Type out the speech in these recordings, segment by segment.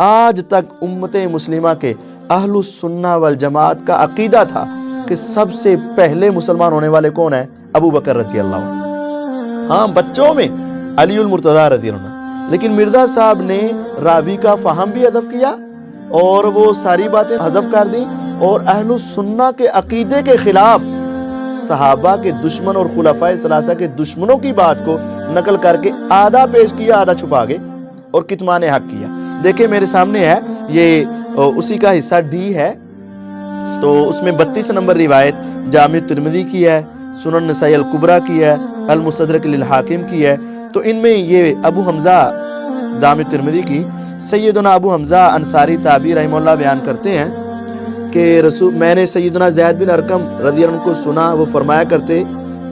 آج تک امت مسلمہ کے اہل السنہ والجماعت کا عقیدہ تھا کہ سب سے پہلے مسلمان ہونے والے کون ہیں؟ ابو بکر رضی اللہ عنہ۔ ہاں بچوں میں علی المرتضیٰ رضی اللہ عنہ، لیکن مرزا صاحب نے راوی کا فہم بھی حذف کیا اور وہ ساری باتیں حذف کر دیں، اور اہل السنہ کے عقیدے کے خلاف صحابہ کے دشمن اور خلفائے ثلاثہ کے دشمنوں کی بات کو نقل کر کے آدھا پیش کیا، آدھا چھپا گئے اور کتمان حق کیا۔ دیکھیں میرے سامنے ہے، یہ اسی کا حصہ ڈی ہے، تو اس میں 32 نمبر روایت جامع ترمذی کی ہے، سنن نسائی الکبریٰ کی ہے، المستدرک للحاکم کی ہے۔ تو ان میں یہ ابو حمزہ جامع ترمذی کی سیدنا ابو حمزہ انصاری تابعی رحمہ اللہ بیان کرتے ہیں کہ میں نے سیدنا زید بن ارقم رضی اللہ عنہ کو سنا، وہ فرمایا کرتے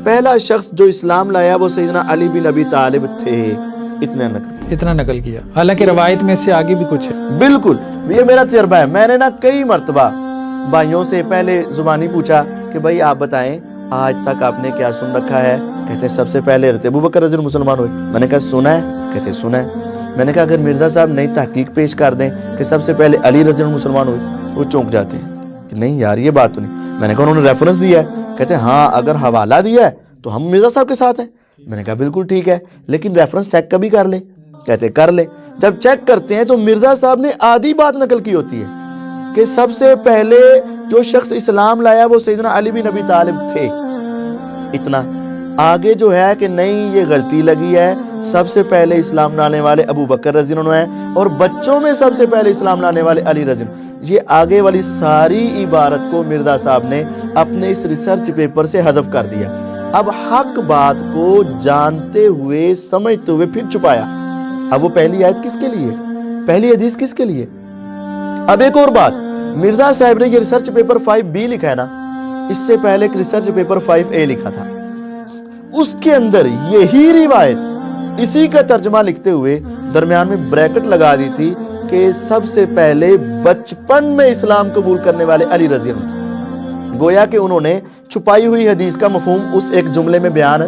پہلا شخص جو اسلام لایا وہ سیدنا علی بن ابی طالب تھے۔ اتنا نقل کیا، حالانکہ روایت میں سے آگے بھی کچھ ہے۔ بالکل، یہ میرا تجربہ ہے۔ میں نے کئی مرتبہ بھائیوں سے پہلے زبانی پوچھا کہ بھائی آپ بتائیں آج تک آپ نے کیا سن رکھا ہے؟ کہتے ہیں سب سے پہلے حضرت ابو بکر رضی اللہ عنہ مسلمان ہوئے۔ میں نے کہا سنا ہے؟ کہتے ہیں سنا ہے۔ میں نے کہا اگر مرزا صاحب نئی تحقیق پیش کر دیں کہ سب سے پہلے علی رضی اللہ عنہ مسلمان ہوئے، وہ چونک جاتے ہیں کہ نہیں یار یہ بات تو نہیں۔ میں نے کہا انہوں نے ریفرنس دیا ہے؟ کہتے ہیں ہاں اگر حوالہ دیا ہے تو ہم مرزا صاحب کے ساتھ ہیں۔ میں نے کہا بالکل ٹھیک ہے، لیکن ریفرنس چیک کبھی کر لیں؟ کہتے کر لیں۔ جب چیک کرتے ہیں تو مرزا صاحب نے آدھی بات نقل کی ہوتی ہے کہ سب سے پہلے جو شخص اسلام لایا وہ سیدنا علی بن ابی طالب تھے۔ اتنا آگے جو ہے کہ نہیں یہ غلطی لگی ہے، سب سے پہلے اسلام لانے والے ابو بکر رضی اللہ عنہ ہیں، اور بچوں میں سب سے پہلے اسلام لانے والے علی رضی اللہ عنہ۔ یہ آگے والی ساری عبارت کو مرزا صاحب نے اپنے اس ریسرچ پیپر سے حذف کر دیا۔ اب حق بات کو جانتے ہوئے سمجھتے ہوئے پھر چھپایا۔ اب وہ پہلی آیت کس کے لیے، پہلی حدیث کس کے لیے؟ اب ایک اور بات، مرزا صاحب نے یہ ریسرچ پیپر 5B لکھا ہے نا، اس سے پہلے ایک ریسرچ پیپر 5A لکھا تھا، اس کے اندر یہی روایت اسی کا ترجمہ لکھتے ہوئے درمیان میں بریکٹ لگا دی تھی کہ سب سے پہلے بچپن میں اسلام قبول کرنے والے علی رضی اللہ عنہ۔ گویا کہ انہوں نے چھپائی ہوئی حدیث کا مفہوم اس ایک جملے میں بیان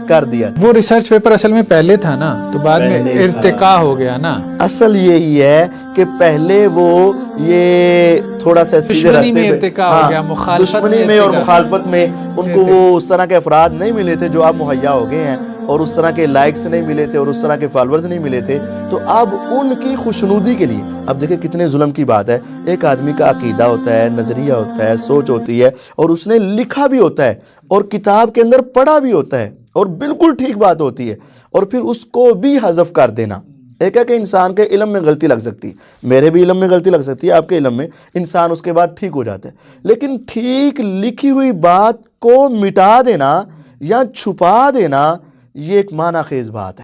کر دیا۔ وہ ریسرچ پیپر اصل میں پہلے تھا نا، تو بعد میں ارتقا ہو گیا نا۔ اصل یہی ہے کہ پہلے وہ یہ تھوڑا سا سیدھے راستے میں ارتقا ہو گیا، دشمنی میں اور مخالفت میں ان کو وہ اس طرح کے افراد نہیں ملے تھے جو اب مہیا ہو گئے ہیں، اور اس طرح کے لائکس نہیں ملے تھے اور اس طرح کے فالورز نہیں ملے تھے، تو اب ان کی خوشنودی کے لیے اب دیکھیں کتنے ظلم کی بات ہے۔ ایک آدمی کا عقیدہ ہوتا ہے، نظریہ ہوتا ہے، سوچ ہوتی ہے، اور اس نے لکھا بھی ہوتا ہے اور کتاب کے اندر پڑھا بھی ہوتا ہے اور بالکل ٹھیک بات ہوتی ہے، اور پھر اس کو بھی حذف کر دینا۔ ایک ہے کہ انسان کے علم میں غلطی لگ سکتی ہے، میرے بھی علم میں غلطی لگ سکتی ہے، آپ کے علم میں، انسان اس کے بعد ٹھیک ہو جاتا ہے، لیکن ٹھیک لکھی ہوئی بات کو مٹا دینا یا چھپا دینا یہ ایک معنی خیز بات ہے۔